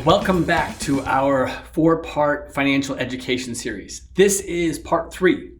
Welcome back to our 4-part financial education series. This is part 3.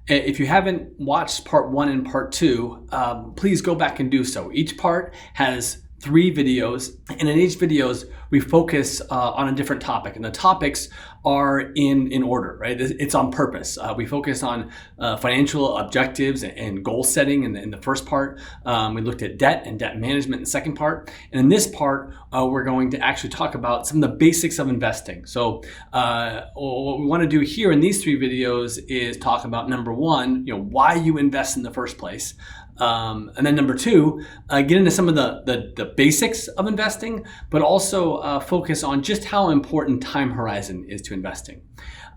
If you haven't watched part 1 and part 2, please go back and do so. Each part has 3 videos, and in each videos we focus on a different topic, and the topics are in order, right? It's on purpose. We focus on financial objectives and goal setting in the first part. We looked at debt and debt management in the second part, and in this part we're going to actually talk about some of the basics of investing. So what we want to do here in these 3 videos is talk about number 1, why you invest in the first place. And then number 2, get into some of the basics of investing, but also focus on just how important time horizon is to investing.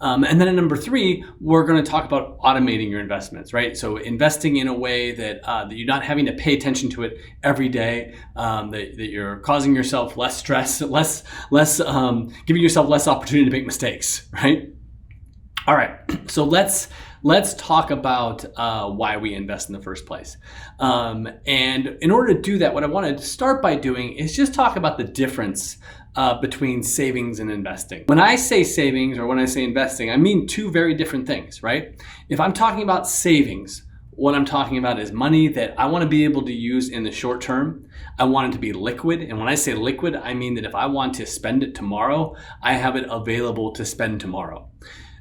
And then in number 3, we're going to talk about automating your investments, right? So investing in a way that you're not having to pay attention to it every day, that you're causing yourself less stress, less giving yourself less opportunity to make mistakes, right? All right, so let's talk about why we invest in the first place. And in order to do that, what I wanted to start by doing is just talk about the difference between savings and investing. When I say savings or when I say investing, I mean 2 very different things, right? If I'm talking about savings, what I'm talking about is money that I want to be able to use in the short term. I want it to be liquid. And when I say liquid, I mean that if I want to spend it tomorrow, I have it available to spend tomorrow.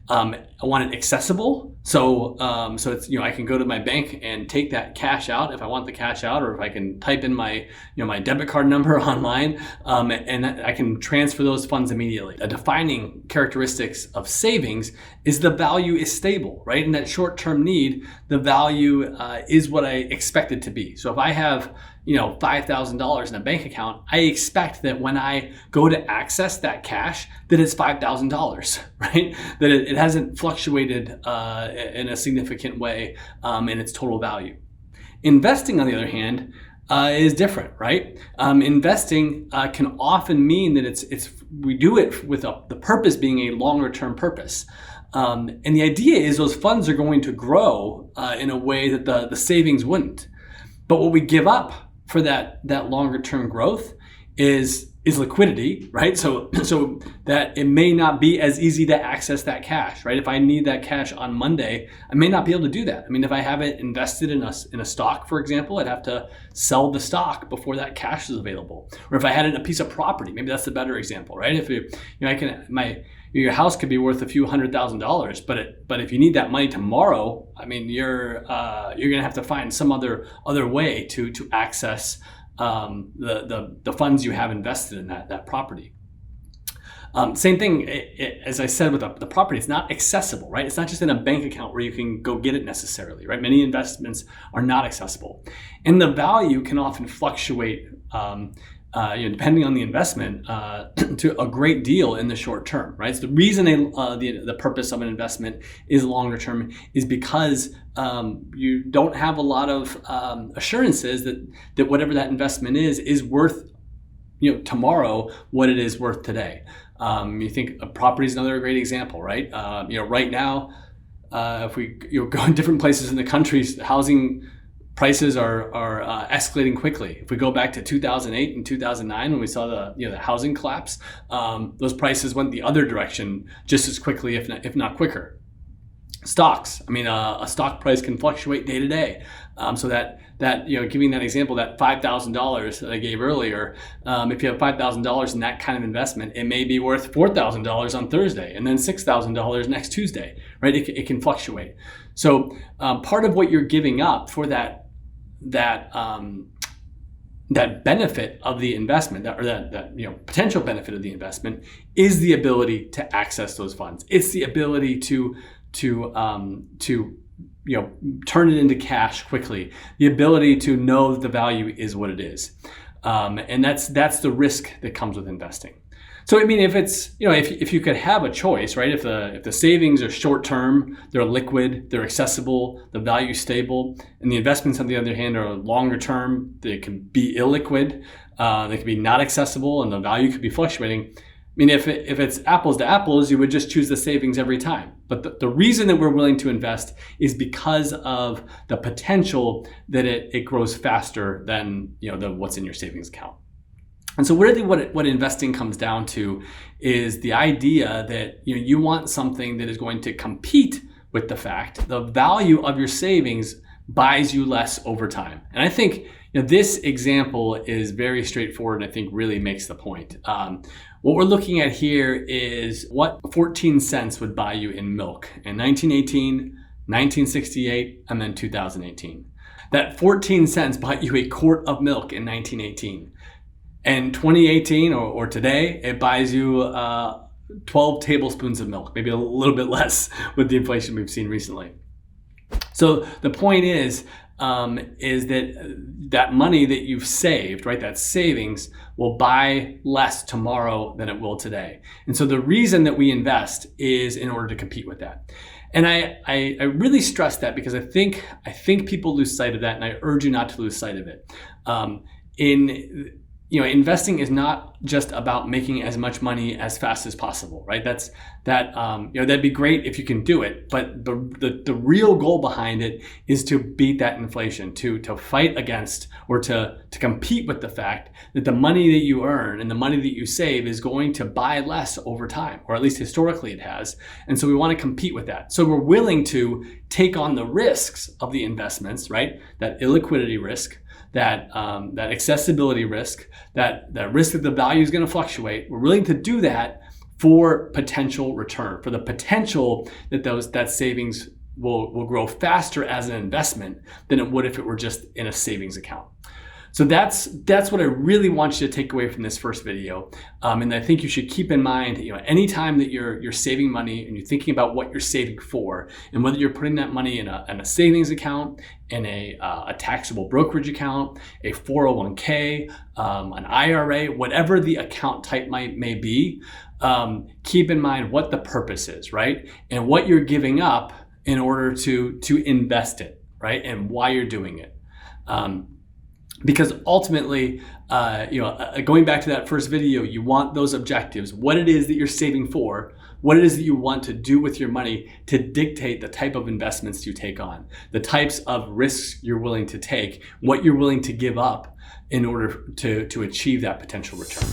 I want it accessible, so it's I can go to my bank and take that cash out if I want the cash out, or if I can type in my my debit card number online, and I can transfer those funds immediately. A defining characteristics of savings is the value is stable, right? In that short-term need, the value is what I expect it to be. So if I have $5,000 in a bank account, I expect that when I go to access that cash, that it's $5,000, right? That it hasn't fluctuated in a significant way in its total value. Investing, on the other hand, is different, right? Investing can often mean that we do it with the purpose being a longer term purpose. And the idea is those funds are going to grow in a way that the savings wouldn't. But what we give up for that longer term growth is liquidity, right? So that it may not be as easy to access that cash, right? If I need that cash on Monday, I may not be able to do that. I mean, if I have it invested in a stock, for example, I'd have to sell the stock before that cash is available. Or if I had it in a piece of property, maybe that's the better example, right? If your house could be worth a few $100,000, but if you need that money tomorrow, I mean, you're gonna have to find some other way to access the funds you have invested in that property. Same thing, as I said with the property, it's not accessible, right? It's not just in a bank account where you can go get it necessarily, right? Many investments are not accessible, and the value can often fluctuate. Depending on the investment, to a great deal in the short term, right? So the reason the purpose of an investment is longer term is because you don't have a lot of assurances that whatever that investment is worth tomorrow what it is worth today. You think a property is another great example, right? Right now, if we go in different places in the country, housing prices are escalating quickly. If we go back to 2008 and 2009 when we saw the housing collapse, those prices went the other direction just as quickly, if not quicker. Stocks. I mean, a stock price can fluctuate day to day. So that giving that example, that $5,000 that I gave earlier, if you have $5,000 in that kind of investment, it may be worth $4,000 on Thursday and then $6,000 next Tuesday, right? It can fluctuate. So part of what you're giving up for that benefit of the investment, or that potential benefit of the investment, is the ability to access those funds. It's the ability to turn it into cash quickly. The ability to know that the value is what it is, and that's the risk that comes with investing. So I mean, if it's if you could have a choice, right? If the savings are short term, they're liquid, they're accessible, the value is stable, and the investments on the other hand are longer term, they can be illiquid, they can be not accessible, and the value could be fluctuating. I mean, if it's apples to apples, you would just choose the savings every time. But the reason that we're willing to invest is because of the potential that it grows faster than what's in your savings account. And so really what investing comes down to is the idea that you want something that is going to compete with the fact the value of your savings buys you less over time. And I think this example is very straightforward and I think really makes the point. What we're looking at here is what 14 cents would buy you in milk in 1918, 1968, and then 2018. That 14 cents bought you a quart of milk in 1918. In 2018 or today, it buys you 12 tablespoons of milk, maybe a little bit less with the inflation we've seen recently. So the point is that money that you've saved, right, that savings will buy less tomorrow than it will today. And so the reason that we invest is in order to compete with that. And I really stress that because I think people lose sight of that, and I urge you not to lose sight of it. Investing is not just about making as much money as fast as possible, right? That'd be great if you can do it, but the real goal behind it is to beat that inflation, to fight against or to compete with the fact that the money that you earn and the money that you save is going to buy less over time, or at least historically it has. And so we want to compete with that. So we're willing to take on the risks of the investments, right? That illiquidity risk, that accessibility risk, that risk that the value is going to fluctuate. We're willing to do that for potential return, for the potential that that savings will grow faster as an investment than it would if it were just in a savings account. So that's what I really want you to take away from this first video. And I think you should keep in mind, anytime that you're saving money and you're thinking about what you're saving for, and whether you're putting that money in a savings account, in a taxable brokerage account, a 401k, an IRA, whatever the account type may be, keep in mind what the purpose is, right? And what you're giving up in order to invest it, right? And why you're doing it. Because ultimately, going back to that first video, you want those objectives, what it is that you're saving for, what it is that you want to do with your money to dictate the type of investments you take on, the types of risks you're willing to take, what you're willing to give up in order to achieve that potential return.